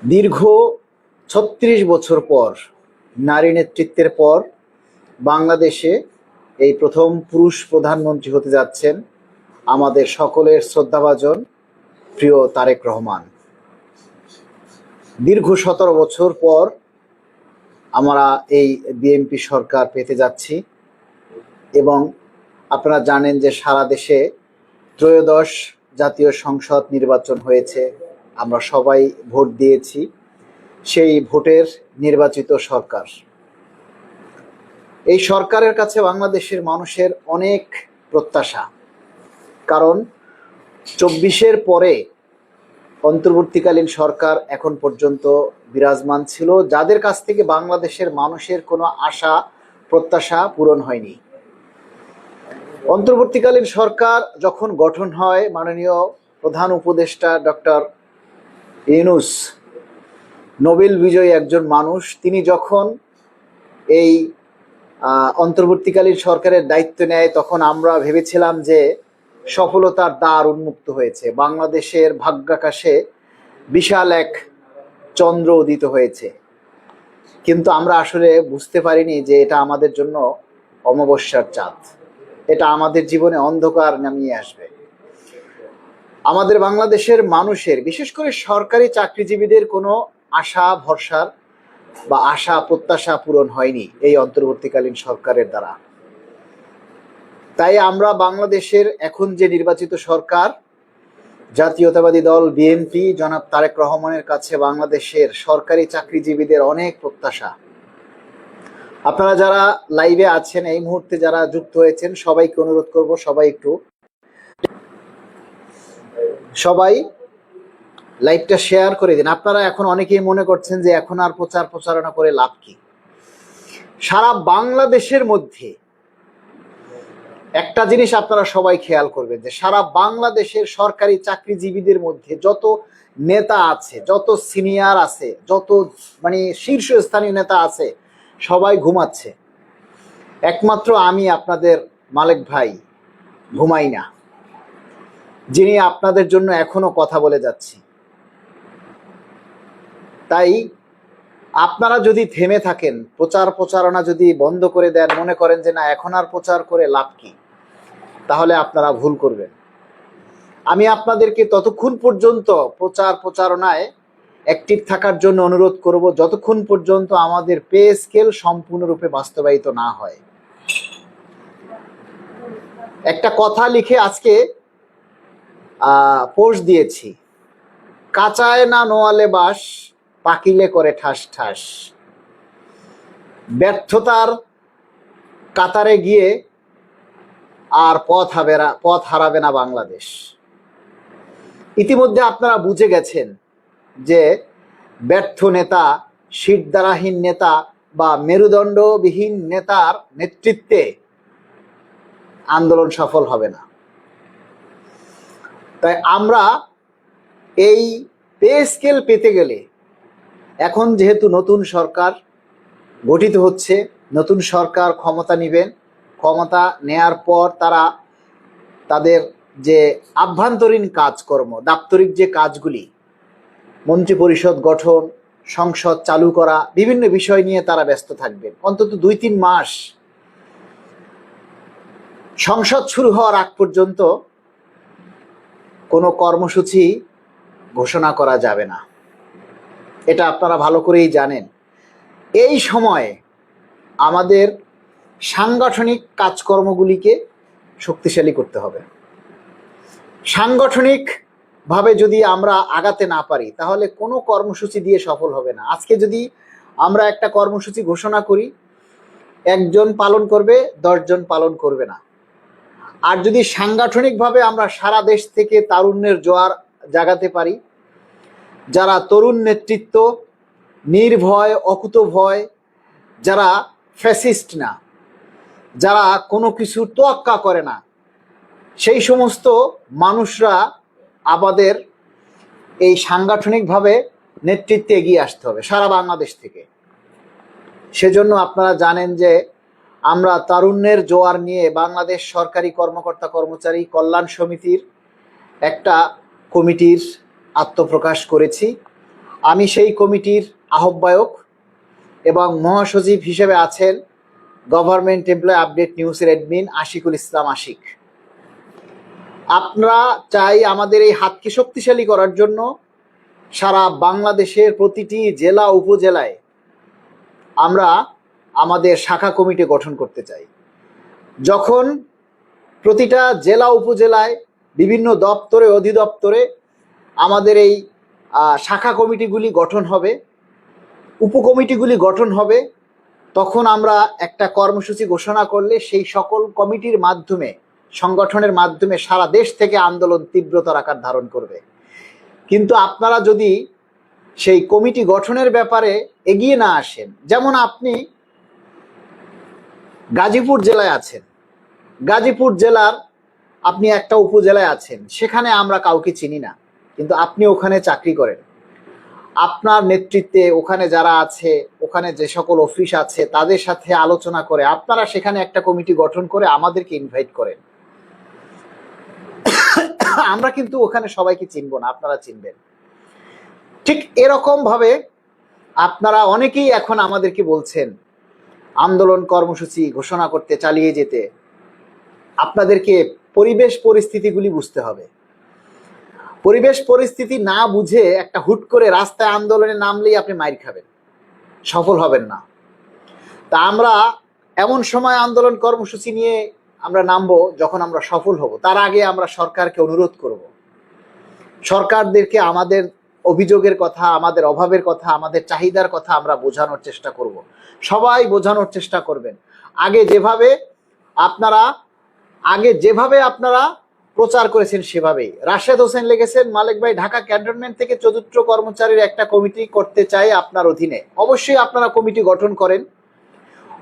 দীর্ঘ ৩৬ বছর পর নারী নেতৃত্বের পর বাংলাদেশে এই প্রথম পুরুষ প্রধানমন্ত্রী হতে যাচ্ছেন আমাদের সকলের শ্রদ্ধাভাজন প্রিয় তারেক রহমান। দীর্ঘ ১৭ বছর পর আমরা এই বিএনপি সরকার পেতে যাচ্ছি এবং আপনারা জানেন যে সারা দেশে ত্রয়োদশ জাতীয় সংসদ নির্বাচন হয়েছে। আমরা সবাই ভোট দিয়েছি। সেই ভোটের নির্বাচিত সরকার, এই সরকারের কাছে বাংলাদেশের মানুষের অনেক প্রত্যাশা। কারণ ২৪-এর পরে অন্তর্বর্তীকালীন সরকার এখন পর্যন্ত বিরাজমান ছিল, যাদের কাছ থেকে বাংলাদেশের মানুষের কোনো আশা প্রত্যাশা পূরণ হয়নি। অন্তর্বর্তীকালীন সরকার যখন গঠন হয়, মাননীয় প্রধান উপদেষ্টা ডক্টর ইউনূস, নোবেল বিজয়ী একজন মানুষ, তিনি যখন এই অন্তর্বর্তীকালীন সরকারের দায়িত্ব নেয়, তখন আমরা ভেবেছিলাম যে সফলতার দ্বার উন্মুক্ত হয়েছে, বাংলাদেশের ভাগ্যাকাশে বিশাল এক চন্দ্র উদিত হয়েছে। কিন্তু আমরা আসলে বুঝতে পারিনি যে এটা আমাদের জন্য অমাবস্যার চাঁদ, এটা আমাদের জীবনে অন্ধকার নামিয়ে আসবে। আমাদের বাংলাদেশের মানুষের, বিশেষ করে সরকারি চাকরিজীবীদের কোনো আশা ভরসার বা আশা প্রত্যাশা পূরণ হয়নি এই অন্তর্বর্তীকালীন সরকারের দ্বারা। তাই আমরা বাংলাদেশের এখন যে নির্বাচিত সরকার, জাতীয়তাবাদী দল বিএনপি, জনাব তারেক রহমানের কাছে বাংলাদেশের সরকারি চাকরিজীবীদের অনেক প্রত্যাশা। আপনারা যারা লাইভে আছেন, এই মুহূর্তে যারা যুক্ত হয়েছেন, সবাইকে অনুরোধ করব, সবাই লাইভটা শেয়ার করে দিন। আপনারা এখন অনেকেই মনে করছেন যে এখন আর প্রচার প্রচারণা করে লাভ কি। সারা বাংলাদেশের মধ্যে একটা জিনিস আপনারা সবাই খেয়াল করবেন, যে সারা বাংলাদেশের সরকারি চাকরিজীবীদের মধ্যে যত নেতা আছে, যত সিনিয়র আছে, যত শীর্ষস্থানীয় নেতা আছে, সবাই ঘুমাচ্ছে। একমাত্র আমি আপনাদের মালেক ভাই ঘুমাই না, যিনি আপনাদের জন্য এখনো কথা বলে যাচ্ছি। তাই আপনারা যদি থেমে থাকেন, প্রচার প্রচারণা যদি বন্ধ করে দেন, মনে করেন যে না এখন আর প্রচার করে লাভ কি, তাহলে আপনারা ভুল করবেন। আমি আপনাদেরকে ততক্ষণ পর্যন্ত প্রচার প্রচারণায় অ্যাক্টিভ থাকার জন্য অনুরোধ করব, যতক্ষণ পর্যন্ত আমাদের পে স্কেল সম্পূর্ণরূপে বাস্তবায়িত না হয়। একটা কথা লিখে আজকে পোস্ট দিয়েছি, কাঁচায় না নোয়ালে বাস, পাকিলে করে ঠাস ঠাস। ব্যর্থতার কাতারে গিয়ে আর পথ হারাবে না বাংলাদেশ। ইতিমধ্যে আপনারা বুঝে গেছেন যে ব্যর্থ নেতা, শিরদাঁড়াহীন নেতা বা মেরুদণ্ডবিহীন নেতার নেতৃত্বে আন্দোলন সফল হবে না। তাই আমরা এই পে স্কেল পেতে গেলে, এখন যেহেতু নতুন সরকার গঠিত হচ্ছে, নতুন সরকার ক্ষমতা নেবেন, ক্ষমতা নেয়ার পর তারা তাদের যে আভ্যন্তরীণ কাজকর্ম, দাপ্তরিক যে কাজগুলি, মন্ত্রিপরিষদ গঠন, সংসদ চালু করা, বিভিন্ন বিষয় নিয়ে তারা ব্যস্ত থাকবেন। অন্তত ২-৩ মাস সংসদ শুরু হওয়ার আগ পর্যন্ত কোনো কর্মসূচি ঘোষণা করা যাবে না, এটা আপনারা ভালো করেই জানেন। এই সময়ে আমাদের সাংগঠনিক কাজকর্মগুলিকে শক্তিশালী করতে হবে। সাংগঠনিকভাবে যদি আমরা আগাতে না পারি, তাহলে কোনো কর্মসূচি দিয়ে সফল হবে না। আজকে যদি আমরা একটা কর্মসূচি ঘোষণা করি, ১ জন পালন করবে, ১০ জন পালন করবে না। আর যদি সাংগঠনিকভাবে আমরা সারা দেশ থেকে তারুণ্যের জোয়ার জাগাতে পারি, যারা তরুণ নেতৃত্ব, নির্ভয়, অকুতভয়, যারা ফ্যাসিস্ট না, যারা কোনো কিছু তোয়াক্কা করে না, সেই সমস্ত মানুষরা আমাদের এই সাংগঠনিকভাবে নেতৃত্বে এগিয়ে আসতে হবে সারা বাংলাদেশ থেকে। সেজন্য আপনারা জানেন যে আমরা তারুণ্যের জোয়ার নিয়ে বাংলাদেশ সরকারি কর্মকর্তা কর্মচারী কল্যাণ সমিতির একটা কমিটির আত্মপ্রকাশ করেছি। আমি সেই কমিটির আহ্বায়ক এবং মহাসচিব হিসেবে আছেন গভর্নমেন্ট এমপ্লয় আপডেট নিউজের অ্যাডমিন আশিকুল ইসলাম আশিক। আমরা চাই আমাদের এই হাতকে শক্তিশালী করার জন্য সারা বাংলাদেশের প্রতিটি জেলা উপজেলায় আমরা আমাদের শাখা কমিটি গঠন করতে চাই। যখন প্রতিটা জেলা উপজেলায় বিভিন্ন দপ্তরে অধিদপ্তরে আমাদের এই শাখা কমিটিগুলি গঠন হবে, উপকমিটিগুলি গঠন হবে, তখন আমরা একটা কর্মসূচি ঘোষণা করলে সেই সকল কমিটির মাধ্যমে, সংগঠনের মাধ্যমে সারা দেশ থেকে আন্দোলন তীব্রতর আকার ধারণ করবে। কিন্তু আপনারা যদি সেই কমিটি গঠনের ব্যাপারে এগিয়ে না আসেন, যেমন আপনি গাজীপুর জেলায় আছেন, গাজীপুর জেলার আপনি একটা উপজেলায় আছেন, সেখানে আমরা কাউকে চিনি না, কিন্তু আপনি ওখানে চাকরি করেন। আপনার নেতৃত্বে ওখানে যারা আছে, ওখানে যে সকল অফিস আছে, তাদের সাথে আলোচনা করে আপনারা সেখানে একটা কমিটি গঠন করে আমাদেরকে ইনভাইট করেন। আমরা কিন্তু ওখানে সবাইকে চিনব না, আপনারা চিনবেন। ঠিক এরকম ভাবে আপনারা অনেকেই এখন আমাদেরকে বলছেন আন্দোলন কর্মসূচি ঘোষণা করতে, চালিয়ে যেতে। আপনাদেরকে পরিবেশ পরিস্থিতিগুলি বুঝতে হবে। পরিবেশ পরিস্থিতি না বুঝে একটা হুট করে রাস্তায় আন্দোলনে নামলেই আপনি মাইর খাবেন, সফল হবেন না। তা আমরা এমন সময় আন্দোলন কর্মসূচি নিয়ে আমরা নামবো যখন আমরা সফল হব। তার আগে আমরা সরকারকে অনুরোধ করব, সরকারদেরকে আমাদের অভিযোগের কথা, আমাদের অভাবের কথা, আমাদের চাহিদার কথা আমরা বোঝানোর চেষ্টা করব। সবাই বোঝানোর চেষ্টা করবেন। আগে যেভাবে আপনারা প্রচার করেছেন সেভাবেই। রাশেদ হোসেন লিখেছেন, মালিক ভাই ঢাকা ক্যান্টনমেন্ট থেকে চতুর্থ কর্মচারীর একটা কমিটি করতে চাই আপনার অধীনে। অবশ্যই আপনারা কমিটি গঠন করেন।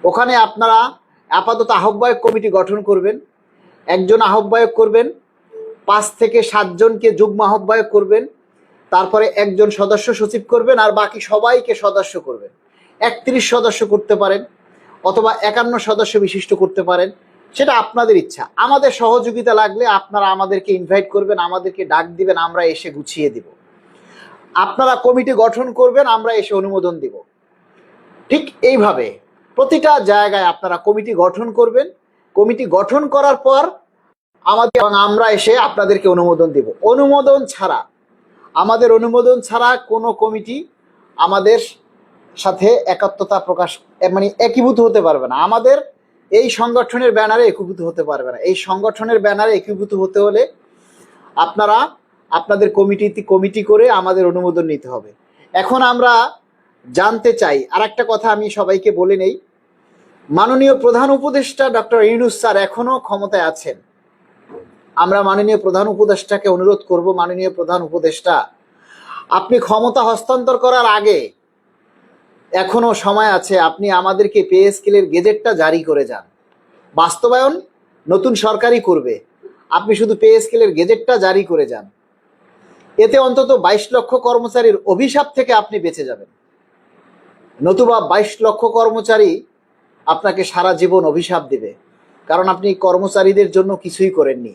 ওখানে আপনারা আপাতত আহ্বায়ক কমিটি গঠন করবেন, একজন আহ্বায়ক করবেন, 5 থেকে 7 জনকে যুগ্ম আহ্বায়ক করবেন, তারপরে একজন সদস্য সচিব করবেন, আর বাকি সবাইকে সদস্য করবেন। 31 সদস্য করতে পারেন অথবা 51 সদস্য বিশিষ্ট করতে পারেন, সেটা আপনাদের ইচ্ছা। আমাদের সহযোগিতা লাগলে আপনারা আমাদেরকে ইনভাইট করবেন, আমাদেরকে ডাক দিবেন, আমরা এসে গুছিয়ে দিব। আপনারা কমিটি গঠন করবেন, আমরা এসে অনুমোদন দিব। ঠিক এইভাবে প্রতিটা জায়গায় আপনারা কমিটি গঠন করবেন। কমিটি গঠন করার পর আমরা এসে আপনাদেরকে অনুমোদন দিব। অনুমোদন ছাড়া কোনো কমিটি আমাদের সাথে একাত্মতা প্রকাশ, মানে একীভূত হতে পারবে না। আমাদের এই সংগঠনের ব্যানারে একীভূত হতে পারবে না। এই সংগঠনের ব্যানারে একীভূত হতে হলে আপনারা আপনাদের কমিটি করে আমাদের অনুমোদন নিতে হবে। এখন আমরা জানতে চাই, আর একটা কথা আমি সবাইকে বলে নেই, মাননীয় প্রধান উপদেষ্টা ডক্টর ইউনূস স্যার এখনো ক্ষমতায় আছেন। আমরা মাননীয় প্রধান উপদেষ্টাকে অনুরোধ করব, মাননীয় প্রধান উপদেষ্টা, আপনি ক্ষমতা হস্তান্তর করার আগে এখনো সময় আছে, আপনি আমাদেরকে পে স্কেলের গেজেটটা জারি করে যান। বাস্তবায়ন নতুন সরকারই করবে, আপনি শুধু পে স্কেলের গেজেটটা জারি করে যান। এতে অন্তত 22 লক্ষ কর্মচারীর অভিশাপ থেকে আপনি বেঁচে যাবেন। নতুবা 22 লক্ষ কর্মচারী আপনাকে সারা জীবন অভিশাপ দেবে, কারণ আপনি কর্মচারীদের জন্য কিছুই করেননি।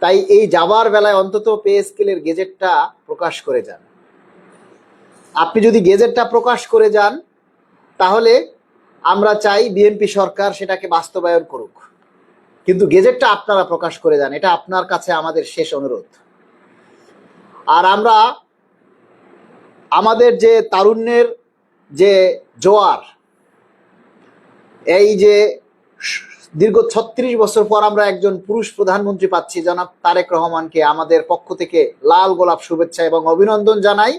তাই এই যাবার বেলায় অন্তত পে স্কেলের গেজেটটা প্রকাশ করে যান। আপনি যদি গেজেটটা প্রকাশ করে যান, তাহলে আমরা চাই বিএনপি সরকার সেটাকে বাস্তবায়ন করুক, কিন্তু গেজেটটা আপনারা প্রকাশ করে যান। এটা আপনার কাছে আমাদের শেষ অনুরোধ। আর আমরা আমাদের যে তারুণ্যের যে জোয়ার, এই যে দীর্ঘ 36 বছর পর আমরা একজন পুরুষ প্রধানমন্ত্রী পাচ্ছি, জনাব তারেক রহমানকে আমাদের পক্ষ থেকে লাল গোলাপ শুভেচ্ছা এবং অভিনন্দন জানাই।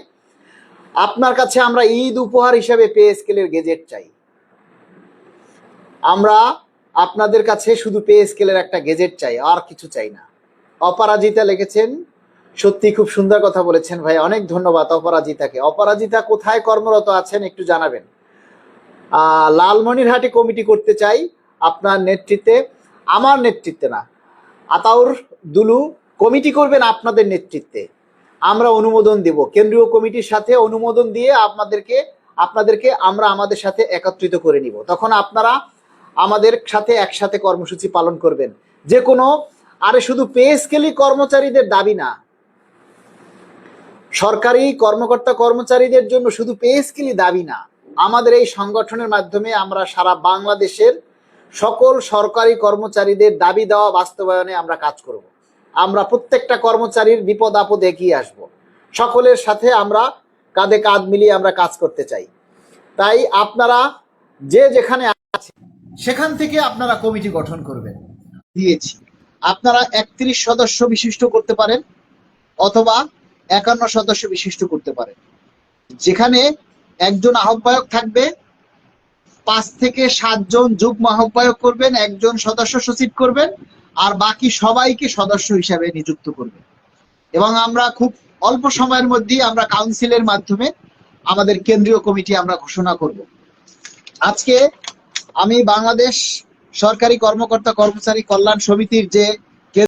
আপনার কাছে আমরা ঈদ উপহার হিসেবে পে স্কেলের গেজেট চাই। আমরা আপনাদের কাছে শুধু পে স্কেলের একটা গেজেট চাই, আর কিছু চাই না। অপরাজিতা লিখেছেন, সত্যি খুব সুন্দর কথা বলেছেন ভাই, অনেক ধন্যবাদ অপরাজিতাকে। অপরাজিতা কোথায় কর্মরত আছেন একটু জানাবেন। লালমনিরহাটে কমিটি করতে চাই আপনার নেতৃত্বে, আমার নেতৃত্বে না, আতাউর দুলু কমিটি করবেন আপনাদের নেতৃত্বে। আমরা অনুমোদন দেব, কেন্দ্রীয় কমিটির সাথে অনুমোদন দিয়ে আপনাদেরকে আমরা আমাদের সাথে একত্রিত করে নিব। তখন আপনারা আমাদের সাথে একসাথে কর্মসূচি পালন করবেন। যে কোনো, আরে শুধু পে স্কেলই কর্মচারীদের দাবি না, সরকারি কর্মকর্তা কর্মচারীদের জন্য শুধু পে স্কেলই দাবি না, আমাদের এই সংগঠনের মাধ্যমে আমরা সারা বাংলাদেশের সকল সরকারি কর্মচারীদের দাবি দেওয়া বাস্তবায়নে আমরা কাজ করব। আমরা প্রত্যেকটা কর্মচারীর বিপদ আপদ এগিয়ে আসব, সকলের সাথে আমরা কাঁধে কাঁধ মিলিয়ে আমরা কাজ করতে চাই। তাই আপনারা যে যেখানে আছেন সেখান থেকে আপনারা কমিটি গঠন করবেন। দিয়েছি, আপনারা 31 সদস্য বিশিষ্ট করতে পারেন অথবা 51 সদস্য বিশিষ্ট করতে পারেন, যেখানে একজন আহ্বায়ক থাকবে, 5 থেকে 7 জন যুগ্ম আহ্বায়ক করবেন, একজন সদস্য সচিব করবেন, আর বাকি সবাইকে সদস্য হিসাবে নিযুক্ত করবেন। এবং আমরা খুব অল্প সময়ের মধ্যেই আমরা কাউন্সিলের মাধ্যমে আমাদের কেন্দ্রীয় কমিটি আমরা ঘোষণা করব। আজকে আমি বাংলাদেশ সরকারি কর্মকর্তা কর্মচারী কল্যাণ সমিতির যে